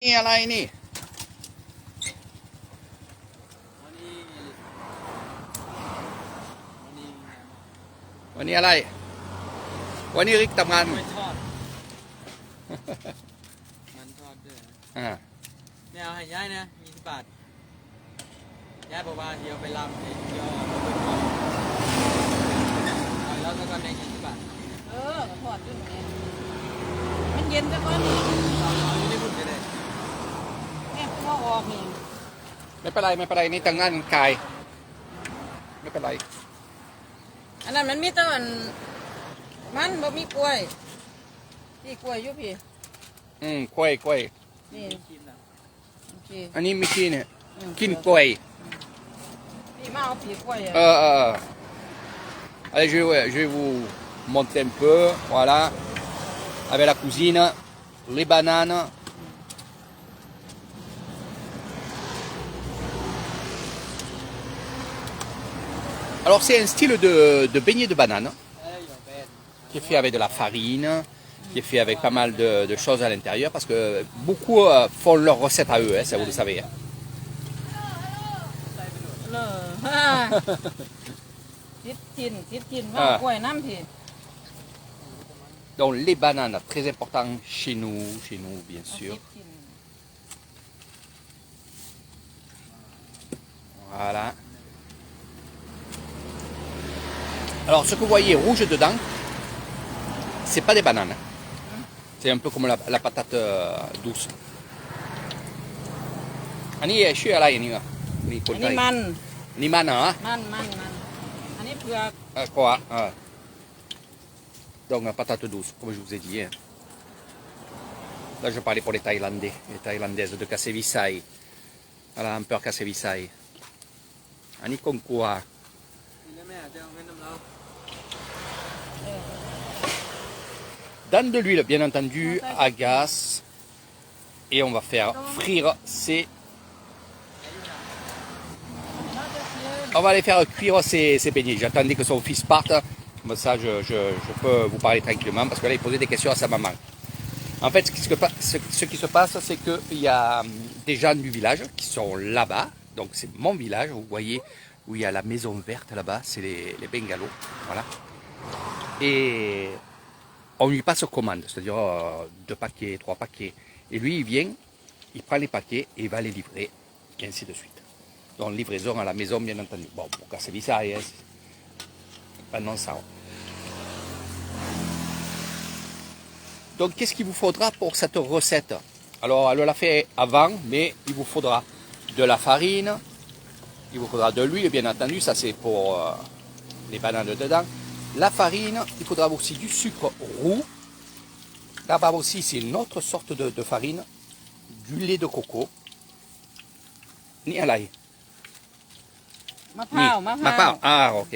นี่อะไรนี่วันนี้อะไรวันนี้ริกทำงาน ไม่ทอด มันทอดด้วยไม่เอาให้ย้ายนะ20 บาทย้ายบอกว่าเดี๋ยวไปลำเดี๋ยวเอาแล้วก็ใน20 บาทก็ทอดด้วยเนี่ยมันเย็นซะก่อนนี่ เอาอยู่ในบุญก็ได้ เนี่ยก็ออกนี่ ไม่เป็นไรนี่ทำงานกายไม่เป็นไร อันนั้นมันมีแต่มันบ่มีกล้วยพี่กล้วยอยู่พี่ กล้วย นี่ กินอ่ะ โอเค อันนี้ไม่กินเนี่ยกินกล้วย พี่มาเอาพี่กล้วย Allez, je vais vous montrer un peu, voilà, avec la cousine, les bananes. Alors c'est un style de beignet de banane qui est fait avec de la farine, qui est fait avec pas mal de choses à l'intérieur, parce que beaucoup font leur recette à eux, hein, ça vous le savez. ทิศว่ากล้วยน้ำพี่ Donc les bananes, très important chez nous bien sûr. Voilà. Alors ce que vous voyez rouge dedans, c'est pas des bananes. C'est un peu comme la patate douce. อันนี้ชื่ออะไรนี่อ่ะนี่คน อัน ไท นี้ ย มัน นี่มันเหรอ อันนี้เผือก Quoi Donc la patate douce, comme je vous ai dit. Hein. Là je parlais pour les Thaïlandais, les Thaïlandaises de Kasevisai. Voilà, un peu Kasevisai. Ani Konkua. กินแล้วแม่จะเอาเงินน้ำเรา Dans de l'huile, bien entendu, à gaz. Et on va faire frire ces... On va les faire cuire ces beignets. J'attendais que son fils parte. Comme ça, je peux vous parler tranquillement. Parce que là, il posait des questions à sa maman. En fait, ce qui se passe, c'est qu'il y a des gens du village qui sont là-bas. Donc, c'est mon village. Vous voyez où il y a la maison verte là-bas. C'est les bungalows. Voilà. Et on lui passe commande. C'est-à-dire 2 paquets, 3 paquets. Et lui, il vient, il prend les paquets et il va les livrer. Et ainsi de suite. Donc, livraison à la maison, bien entendu. Bon, pour casser ça, hein, pendant ça. Donc, qu'est-ce qu'il vous faudra pour cette recette? Alors, elle l'a fait avant, mais il vous faudra de la farine, il vous faudra de l'huile, bien entendu, ça c'est pour les bananes dedans. La farine, il faudra aussi du sucre roux. Là-bas aussi, c'est une autre sorte de farine, du lait de coco. Ni alai. มะพร้าว Ah, ok.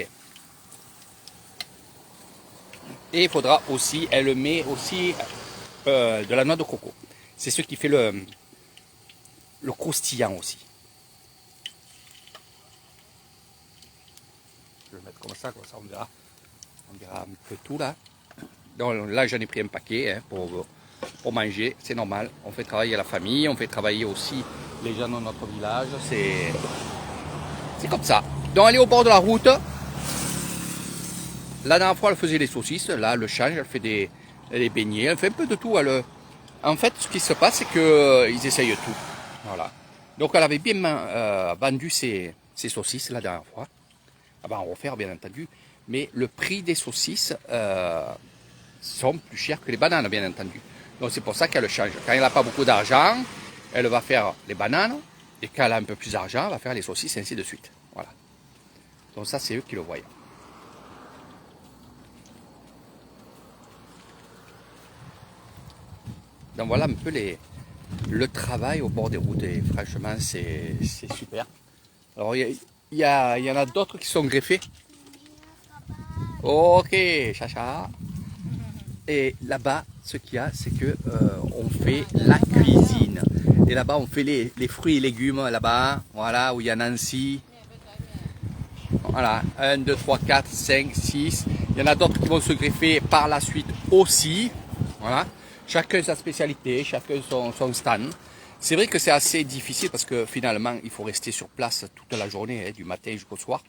Et il faudra aussi, elle met aussi de la noix de coco. C'est ce qui fait le croustillant aussi. Je vais le mettre comme ça on verra. On verra un peu tout là. Donc là j'en ai pris un paquet hein, pour manger, c'est normal. On fait travailler la famille, on fait travailler aussi les gens de notre village. C'est comme ça. Donc elle est au bord de la route. La dernière fois, elle faisait des saucisses. Là, elle change, elle fait des beignets, elle fait un peu de tout. En fait, ce qui se passe, c'est qu'ils essayent tout. Voilà. Donc, elle avait bien vendu ses saucisses la dernière fois. Elle va en refaire, bien entendu. Mais le prix des saucisses sont plus chers que les bananes, bien entendu. Donc, c'est pour ça qu'elle change. Quand elle n'a pas beaucoup d'argent, elle va faire les bananes. Et quand elle a un peu plus d'argent, elle va faire les saucisses, et ainsi de suite. Voilà. Donc, ça, c'est eux qui le voient. Donc voilà un peu le travail au bord des routes et franchement c'est super. Alors il y en a d'autres qui sont greffés. Ok, chacha. Et là-bas, ce qu'il y a, c'est que on fait la cuisine. Et là-bas, on fait les fruits et légumes là-bas. Voilà, où il y a Nancy. Voilà, 1, 2, 3, 4, 5, 6. Il y en a d'autres qui vont se greffer par la suite aussi. Voilà. Chacun sa spécialité, chacun son stand. C'est vrai que c'est assez difficile parce que finalement, il faut rester sur place toute la journée, hein, du matin jusqu'au soir.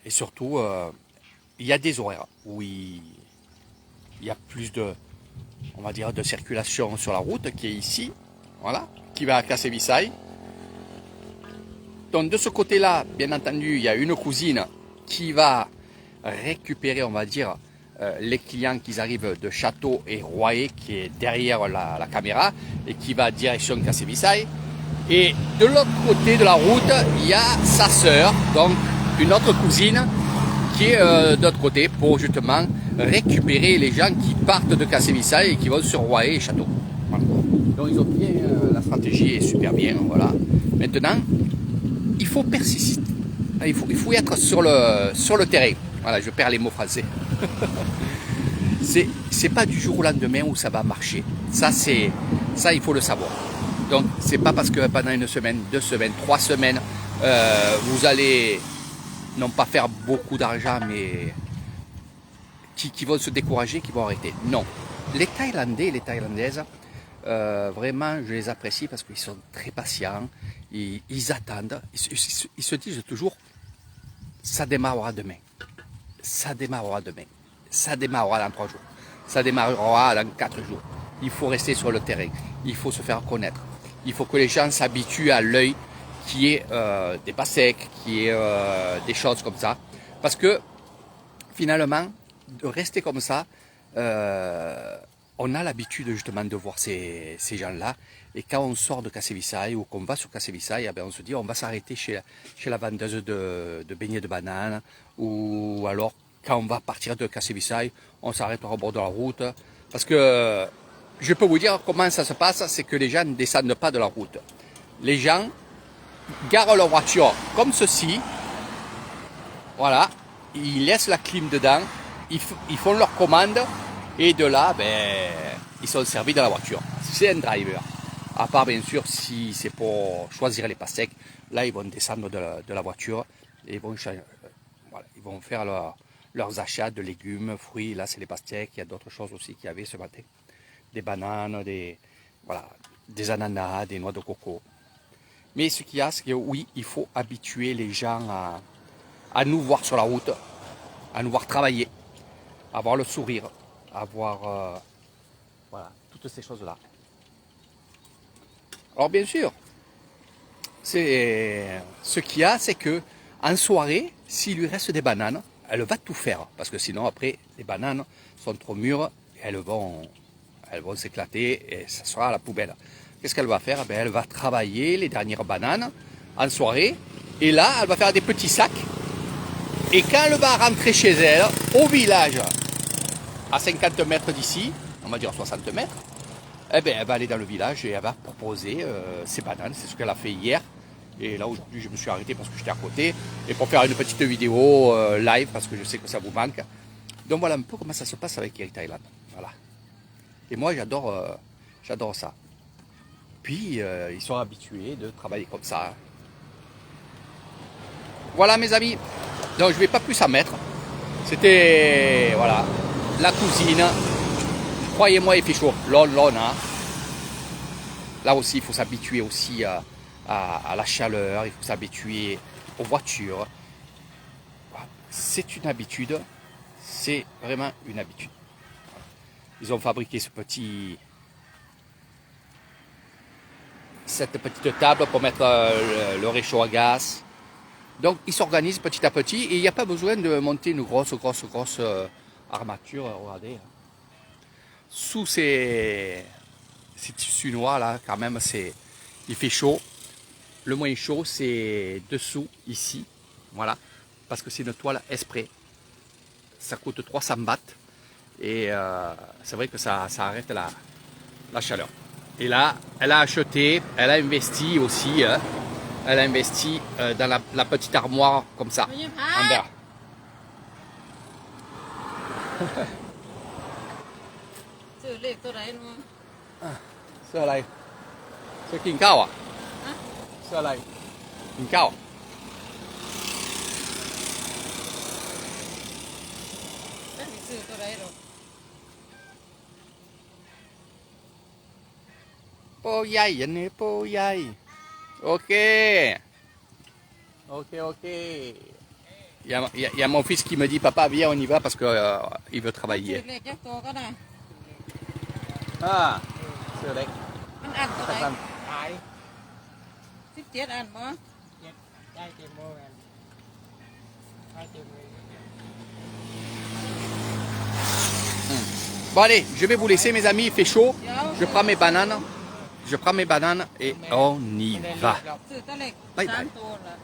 Et surtout, il y a des horaires où il y a plus de, on va dire, de circulation sur la route qui est ici, voilà, qui va à Cassevisai. Donc de ce côté-là, bien entendu, il y a une cousine qui va récupérer, on va dire, les clients qui arrivent de Château et Royer, qui est derrière la caméra, et qui va direction Cassevisai. Et de l'autre côté de la route, il y a sa sœur, donc une autre cousine, qui est de l'autre côté pour justement récupérer les gens qui partent de Cassevisai et qui vont sur Royer et Château. Voilà. Donc ils ont bien, la stratégie est super bien, voilà. Maintenant, il faut persister, il faut y être sur le terrain. Voilà, je perds les mots français. C'est pas du jour au lendemain où ça va marcher. Ça, il faut le savoir. Donc, c'est pas parce que pendant une semaine, 2 semaines, 3 semaines, vous allez non pas faire beaucoup d'argent, mais qui vont se décourager, qui vont arrêter. Non. Les Thaïlandais et les Thaïlandaises, vraiment, je les apprécie parce qu'ils sont très patients, ils attendent, ils se disent toujours, ça démarrera demain, ça démarrera demain, ça démarrera dans 3 jours, ça démarrera dans 4 jours. Il faut rester sur le terrain, il faut se faire connaître, il faut que les gens s'habituent à l'œil qui est des pas secs, qui est des choses comme ça, parce que finalement, de rester comme ça, on a l'habitude justement de voir ces gens-là, et quand on sort de Cassevisai ou qu'on va sur Cassevisai, eh bien on se dit on va s'arrêter chez la vendeuse de beignets de banane, ou alors quand on va partir de Cassevisai, on s'arrêtera au bord de la route, parce que je peux vous dire comment ça se passe, c'est que les gens ne descendent pas de la route. Les gens garent leur voiture comme ceci, voilà, ils laissent la clim dedans, ils font leur commande, et de là, ben, ils sont servis dans la voiture. C'est un driver. À part, bien sûr, si c'est pour choisir les pastèques, là, ils vont descendre de la voiture et ils vont, voilà, ils vont faire leurs achats de légumes, fruits. Là, c'est les pastèques. Il y a d'autres choses aussi qu'il y avait ce matin. Des bananes, voilà, des ananas, des noix de coco. Mais ce qu'il y a, c'est que oui, il faut habituer les gens à nous voir sur la route, à nous voir travailler, à avoir le sourire, à voir voilà, toutes ces choses-là. Alors bien sûr, ce qu'il y a, c'est que en soirée, s'il lui reste des bananes, elle va tout faire, parce que sinon après, les bananes sont trop mûres, et elles vont s'éclater et ça sera à la poubelle. Qu'est-ce qu'elle va faire? Elle va travailler les dernières bananes en soirée, et là, elle va faire des petits sacs, et quand elle va rentrer chez elle, au village, à 50 mètres d'ici, on va dire 60 mètres, eh bien, elle va aller dans le village et elle va proposer ses bananes. C'est ce qu'elle a fait hier. Et là, aujourd'hui, je me suis arrêté parce que j'étais à côté. Et pour faire une petite vidéo live, parce que je sais que ça vous manque. Donc voilà un peu comment ça se passe avec Eric Thailand. Voilà. Et moi, j'adore ça. Puis, ils sont habitués de travailler comme ça. Voilà, mes amis. Donc, je ne vais pas plus en mettre. C'était, voilà, la cousine. Croyez-moi, il fait chaud. Hein. Là aussi, il faut s'habituer aussi à la chaleur, il faut s'habituer aux voitures. C'est une habitude, c'est vraiment une habitude. Ils ont fabriqué cette petite table pour mettre le réchaud à gaz. Donc, ils s'organisent petit à petit et il n'y a pas besoin de monter une grosse armature. Regardez. Sous ces tissus noirs là, quand même, il fait chaud. Le moins chaud, c'est dessous, ici, voilà, parce que c'est une toile exprès. Ça coûte 300 bahts et c'est vrai que ça arrête la chaleur. Et là, elle a acheté, elle a investi aussi, hein, elle a investi dans la petite armoire comme ça, en verre. ซื้อเลขตัวไหนนู้น เสื้ออะไรเสื้อกินข้าวอ่ะเสื้ออะไรกินข้าว แล้วสิซื้อตัวไหนหรอก ป poyai, ne poyai. Ok. Ok, ok. Il y a mon fils qui me dit, papa, viens, on y va parce qu'il veut ซื้อ travailler. เลขแยกตัวก็ได้ Ah, c'est vrai. มันอันเท่าไหร่ ขาย 17อันบ่ เจ็ดได้เต็มโมกันได้เต็มเลย Bon, allez, je vais vous laisser, mes amis. Il fait chaud. เดี๋ยว Je prends mes bananes. Je prends mes bananes et on y ไม่ได้เลื va. อกหรอก ซื้อแตะเลข บ๊ายบาย 3ตัวละ